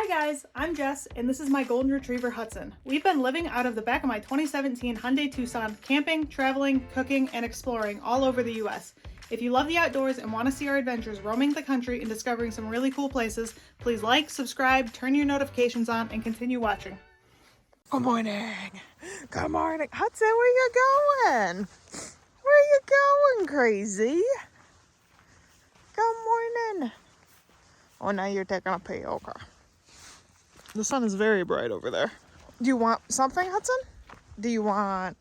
Hi guys, I'm Jess, and this is my golden retriever Hudson. We've been living out of the back of my 2017 Hyundai Tucson, camping, traveling, cooking, and exploring all over the US. If you love the outdoors and want to see our adventures roaming the country and discovering some really cool places, please like, subscribe, turn your notifications on, and continue watching. Good morning. Good morning. Hudson, where you going? Where you going, crazy? Good morning. Oh, now you're taking a pee. Okay. The sun is very bright over there. Do you want something, Hudson? Do you want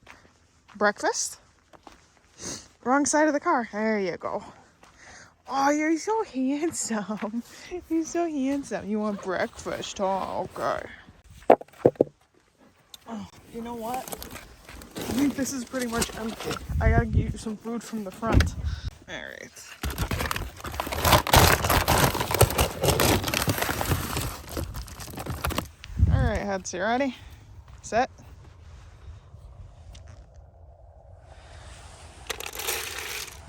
breakfast? Wrong side of the car. There you go. Oh, you're so handsome. You're so handsome. You want breakfast? Oh, okay. Oh, you know what? I think this is pretty much empty. I gotta get you some food from the front. Alright. Alright, Huds, you ready? Set?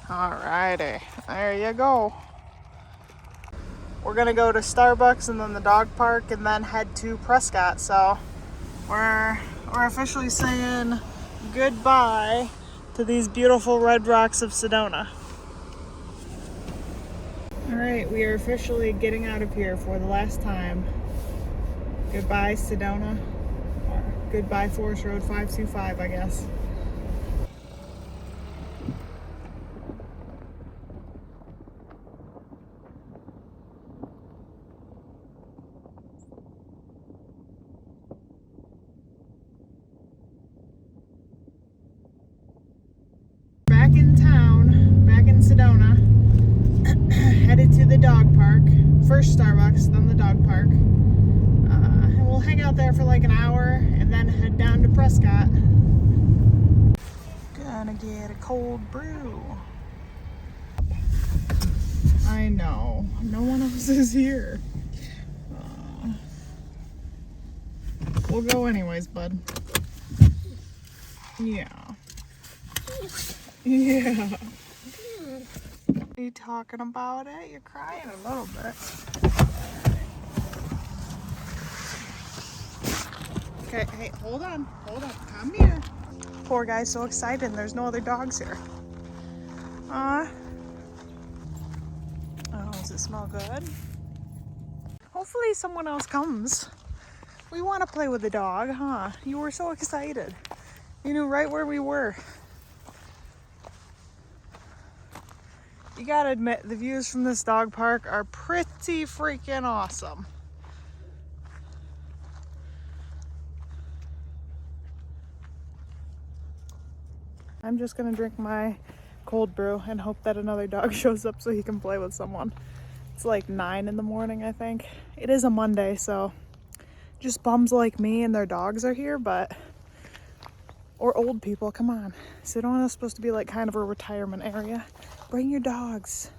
Alrighty. There you go. We're gonna go to Starbucks and then the dog park and then head to Prescott, so we're officially saying goodbye to these beautiful red rocks of Sedona. Alright, we are officially getting out of here for the last time. Goodbye Sedona, or goodbye Forest Road 525, I guess. Back in town, back in Sedona, headed to the dog park. First Starbucks, then the dog park. And we'll hang out there for like an hour and then head down to Prescott. Gonna get a cold brew. I know, no one else is here. We'll go anyways, bud. Yeah. Yeah. Are you talking about it? You're crying a little bit. Okay, hey, hold on. Come here. Poor guy's so excited and there's no other dogs here. Oh, does it smell good? Hopefully someone else comes. We want to play with the dog, huh? You were so excited. You knew right where we were. You gotta admit, the views from this dog park are pretty freaking awesome. I'm just gonna drink my cold brew and hope that another dog shows up so he can play with someone. It's like 9 in the morning, I think. It is a Monday, so just bums like me and their dogs are here, but or old people, come on. Sedona is supposed to be like kind of a retirement area. Bring your dogs.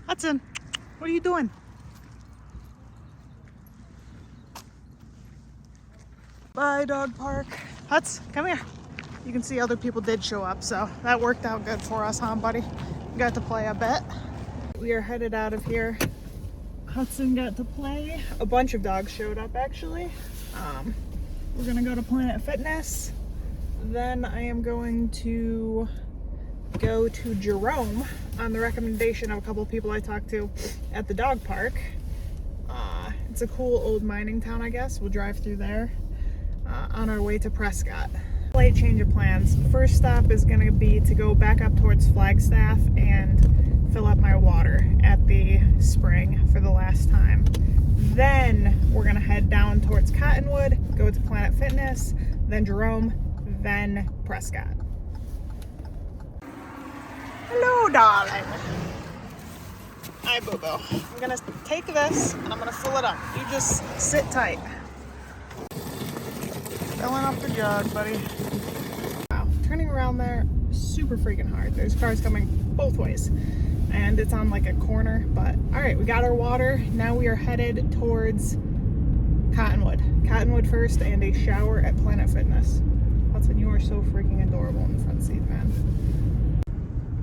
Hudson, what are you doing? Bye, dog park. Huts, come here. You can see other people did show up, so that worked out good for us, huh, buddy? We got to play a bit. We are headed out of here. Hudson got to play. A bunch of dogs showed up, actually. We're gonna go to Planet Fitness. Then I am going to go to Jerome on the recommendation of a couple of people I talked to at the dog park. It's a cool old mining town, I guess. We'll drive through there on our way to Prescott. Slight change of plans. First stop is gonna be to go back up towards Flagstaff and fill up my water at the spring for the last time. Then we're gonna head down towards Cottonwood, go to Planet Fitness, then Jerome, then Prescott. Hello, darling. Hi, Boo-Boo. I'm gonna take this and I'm gonna fill it up. You just sit tight. Filling up the jug, buddy. Wow, turning around there, super freaking hard. There's cars coming both ways. And it's on like a corner, but all right, we got our water. Now we are headed towards Cottonwood first and a shower at Planet Fitness. Hudson, you are so freaking adorable in the front seat.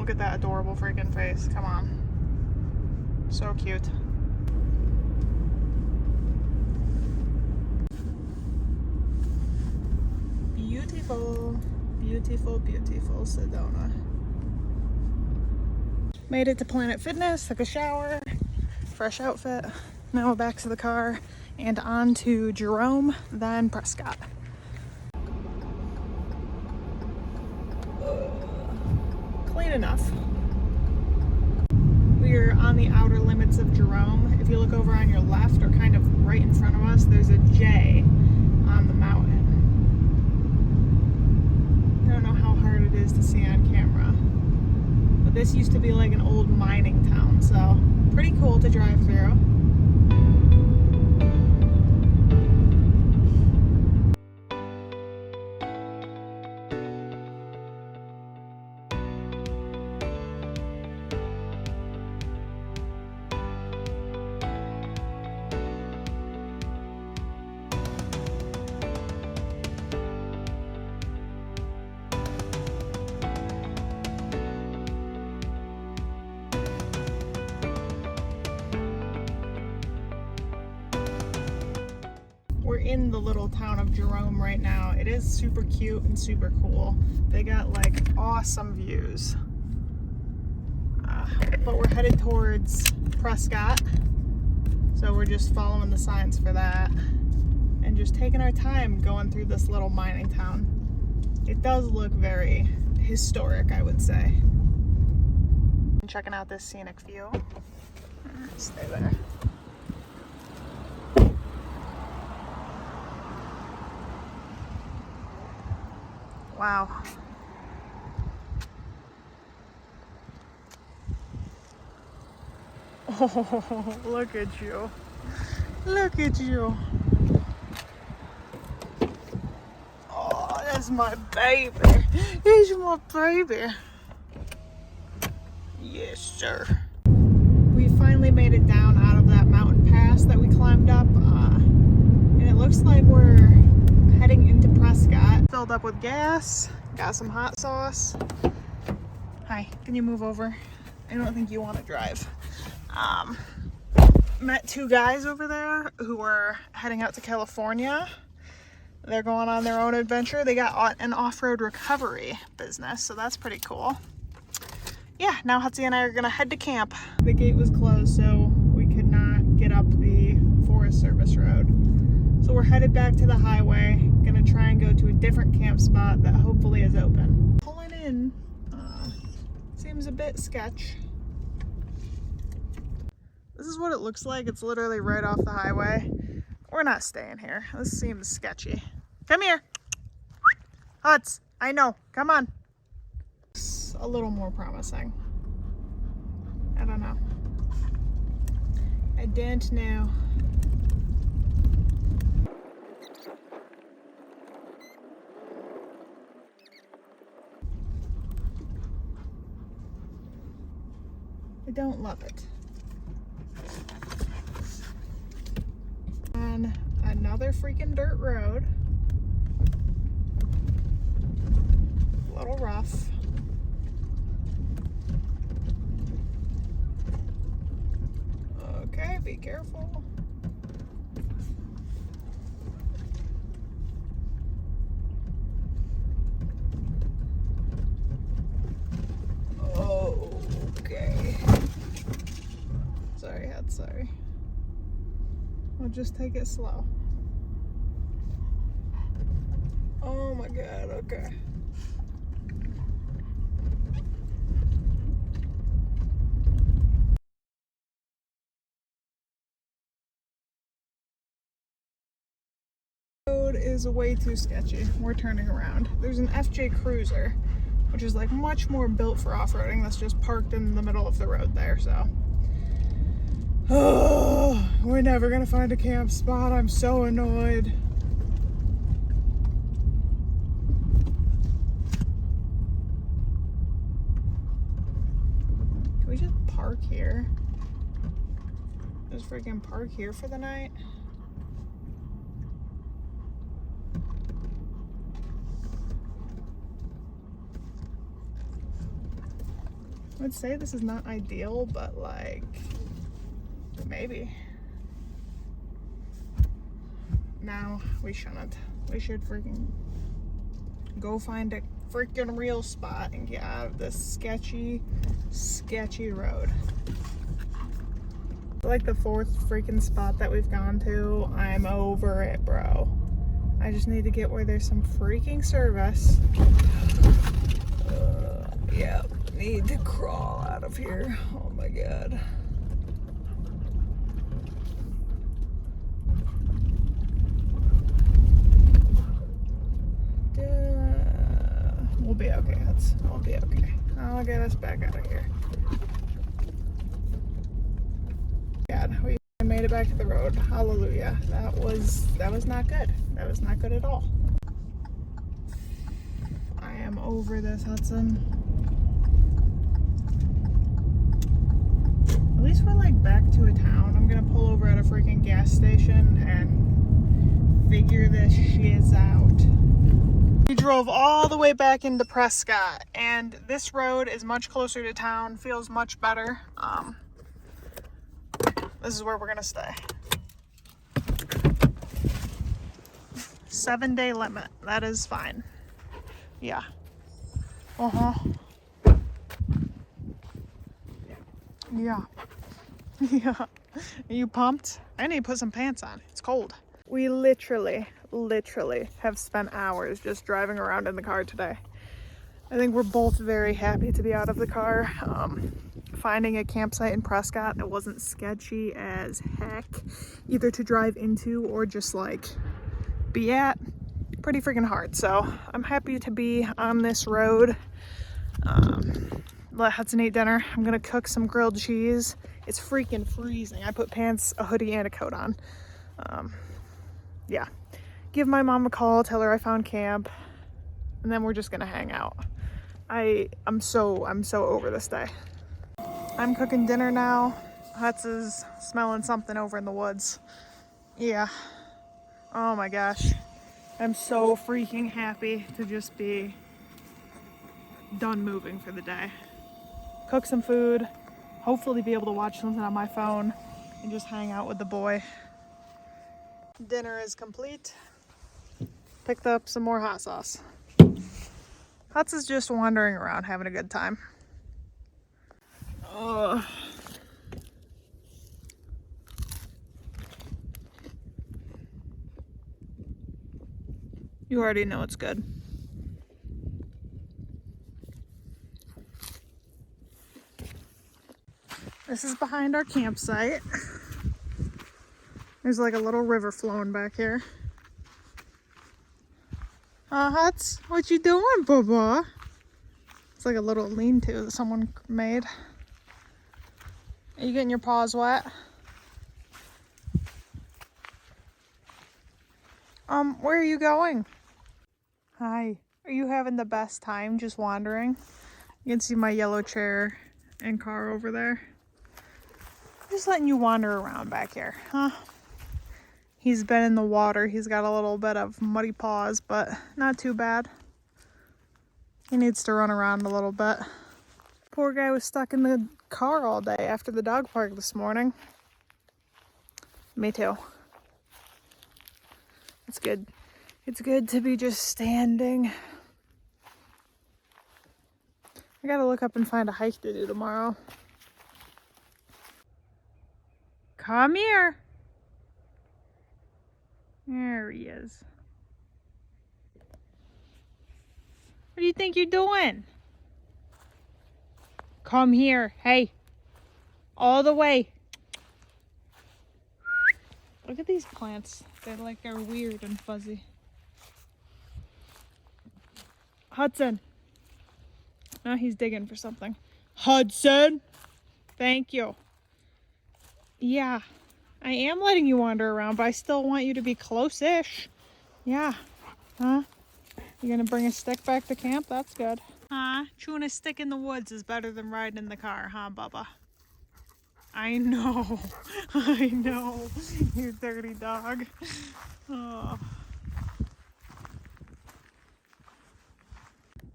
Look at that adorable freaking face. Come on. So cute. Beautiful, beautiful, beautiful Sedona. Made it to Planet Fitness, took a shower, fresh outfit. Now back to the car and on to Jerome, then Prescott. Clean enough. We're on the outer limits of Jerome. If you look over on your left, or kind of right in front of us, there's a J on the mountain. I don't know how hard it is to see on camera, but this used to be like an old mining town, so pretty cool to drive through. We're in the little town of Jerome right now. It is super cute and super cool. They got like awesome views. But we're headed towards Prescott. So we're just following the signs for that. And just taking our time going through this little mining town. It does look very historic, I would say. Checking out this scenic view. Stay there. Wow. Oh, look at you. Look at you. Oh, that's my baby. He's my baby. Yes, sir. We finally made it down out of that mountain pass that we climbed up. And it looks like we're heading into Prescott. Filled up with gas, got some hot sauce. Hi, can you move over? I don't think you want to drive. Met two guys over there who were heading out to California. They're going on their own adventure. They got an off-road recovery business, so that's pretty cool. Yeah, now Hudson and I are gonna head to camp. The gate was closed, so we could not get up the Forest Service road. So we're headed back to the highway, gonna try and go to a different camp spot that hopefully is open. Pulling in, seems a bit sketch. This is what it looks like. It's literally right off the highway. We're not staying here. This seems sketchy. Come here. Huts, I know, come on. It's a little more promising. I don't know. I don't know. I don't love it. On another freaking dirt road. A little rough. Okay, be careful. Okay. Sorry, Hud, sorry. I'll just take it slow. Oh my god, okay. Road is way too sketchy. We're turning around. There's an FJ Cruiser, which is like much more built for off-roading, that's just parked in the middle of the road there, so. Oh, we're never gonna find a camp spot. I'm so annoyed. Can we just park here? Just freaking park here for the night? I would say this is not ideal, but like, maybe. No, we shouldn't. We should freaking go find a freaking real spot and get out of this sketchy, sketchy road. Like the 4th freaking spot that we've gone to, I'm over it, bro. I just need to get where there's some freaking service. Yeah, need to crawl out of here. Oh my god. We'll be okay, we'll be okay. I'll get us back out of here. God, we made it back to the road. Hallelujah. That was not good. That was not good at all. I am over this, Hudson. At least we're like back to a town. I'm gonna pull over at a freaking gas station and figure this shiz out. We drove all the way back into Prescott, and this road is much closer to town, feels much better. This is where we're gonna stay. 7-day limit, that is fine. Yeah. Uh-huh. Yeah. Yeah. Are you pumped? I need to put some pants on. It's cold. We literally have spent hours just driving around in the car today. I think we're both very happy to be out of the car. Finding a campsite in Prescott that wasn't sketchy as heck, either to drive into or just like be at, pretty freaking hard. So I'm happy to be on this road. Let Hudson eat dinner. I'm gonna cook some grilled cheese. It's freaking freezing. I put pants, a hoodie, and a coat on. Yeah. Give my mom a call, tell her I found camp, and then we're just gonna hang out. I'm so over this day. I'm cooking dinner now. Hutz is smelling something over in the woods. Yeah. Oh my gosh. I'm so freaking happy to just be done moving for the day. Cook some food, hopefully be able to watch something on my phone, and just hang out with the boy. Dinner is complete. Picked up some more hot sauce. Hutz is just wandering around having a good time. You already know it's good. This is behind our campsite. There's like a little river flowing back here. Hutz, what you doing, Bubba? It's like a little lean-to that someone made. Are you getting your paws wet? Where are you going? Hi. Are you having the best time just wandering? You can see my yellow chair and car over there. Just letting you wander around back here, huh? He's been in the water. He's got a little bit of muddy paws, but not too bad. He needs to run around a little bit. Poor guy was stuck in the car all day after the dog park this morning. Me too. It's good. It's good to be just standing. I gotta look up and find a hike to do tomorrow. Come here. There he is. What do you think you're doing? Come here. Hey. All the way. Look at these plants. They like are weird and fuzzy. Hudson. Now he's digging for something. Hudson. Thank you. Yeah. I am letting you wander around, but I still want you to be close-ish. Yeah. Huh? You gonna bring a stick back to camp? That's good. Huh? Chewing a stick in the woods is better than riding in the car, huh, Bubba? I know. I know. You dirty dog. Oh.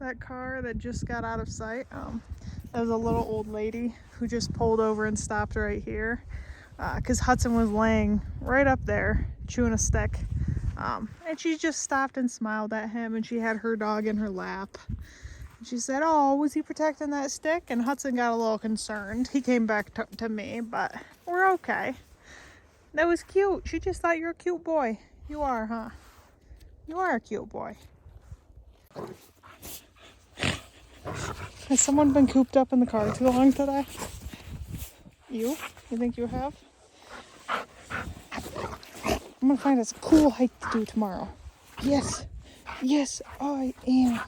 that car that just got out of sight. That was a little old lady who just pulled over and stopped right here because Hudson was laying right up there chewing a stick. And she just stopped and smiled at him, and she had her dog in her lap. And she said, "Oh, was he protecting that stick?" And Hudson got a little concerned. He came back to me, but we're okay. That was cute. She just thought you're a cute boy. You are, huh? You are a cute boy. Has someone been cooped up in the car too long today? You? You think you have? I'm gonna find us a cool hike to do tomorrow. Yes. Yes, I am.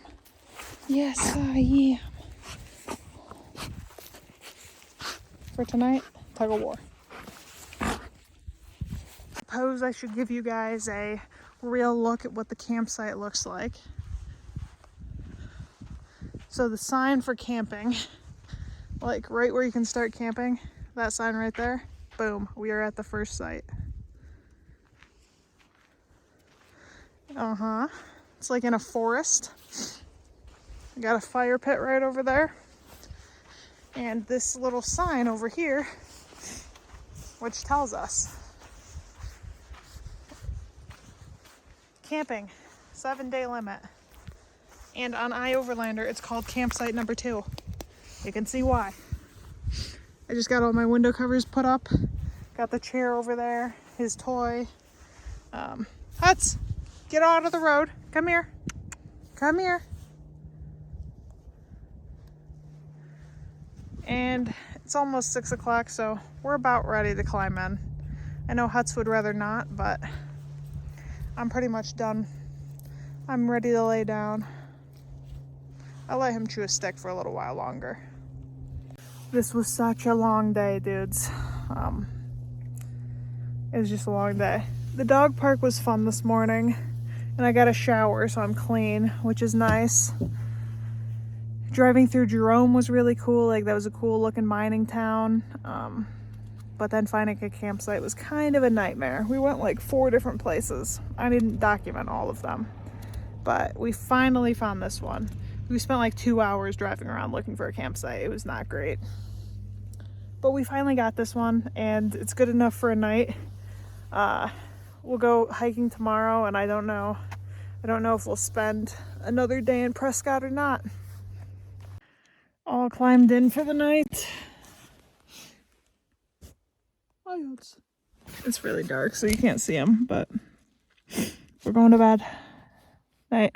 Yes, I am. For tonight, tug of war. Suppose I should give you guys a real look at what the campsite looks like. So the sign for camping, like right where you can start camping, that sign right there, boom, we are at the first site. It's like in a forest. We got a fire pit right over there. And this little sign over here, which tells us camping, 7-day limit. And on iOverlander, it's called campsite number 2. You can see why. I just got all my window covers put up. Got the chair over there, his toy. Huts, get out of the road. Come here. Come here. And it's almost 6 o'clock, so we're about ready to climb in. I know Huts would rather not, but I'm pretty much done. I'm ready to lay down. I'll let him chew a stick for a little while longer. This was such a long day, dudes. It was just a long day. The dog park was fun this morning, and I got a shower, so I'm clean, which is nice. Driving through Jerome was really cool. Like, that was a cool looking mining town. But then finding a campsite was kind of a nightmare. We went like 4 different places. I didn't document all of them, but we finally found this one. We spent like 2 hours driving around looking for a campsite. It was not great. But we finally got this one, and it's good enough for a night. We'll go hiking tomorrow, and I don't know if we'll spend another day in Prescott or not. All climbed in for the night. It's really dark, so you can't see them, but we're going to bed. Night.